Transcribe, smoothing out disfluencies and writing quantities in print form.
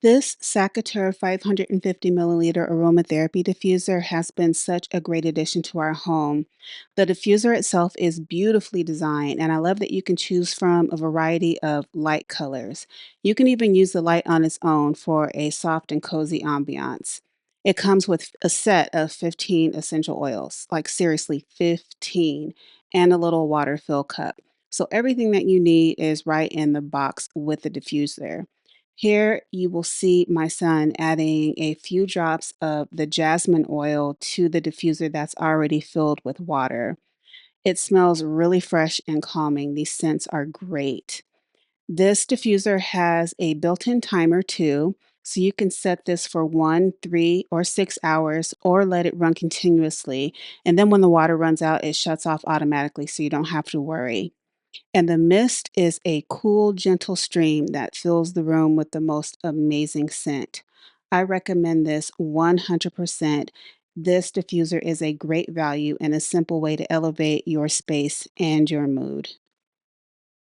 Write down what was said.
This SACATR 550 milliliter aromatherapy diffuser has been such a great addition to our home. The diffuser itself is beautifully designed, and I love that you can choose from a variety of light colors. You can even use the light on its own for a soft and cozy ambiance. It comes with a set of 15 essential oils, like seriously, 15, and a little water fill cup. So everything that you need is right in the box with the diffuser. Here you will see my son adding a few drops of the jasmine oil to the diffuser that's already filled with water. It smells really fresh and calming. These scents are great. This diffuser has a built-in timer too, so you can set this for 1, 3, or 6 hours or let it run continuously. And then when the water runs out, it shuts off automatically so you don't have to worry. And the mist is a cool, gentle stream that fills the room with the most amazing scent. I recommend this 100%. This diffuser is a great value and a simple way to elevate your space and your mood.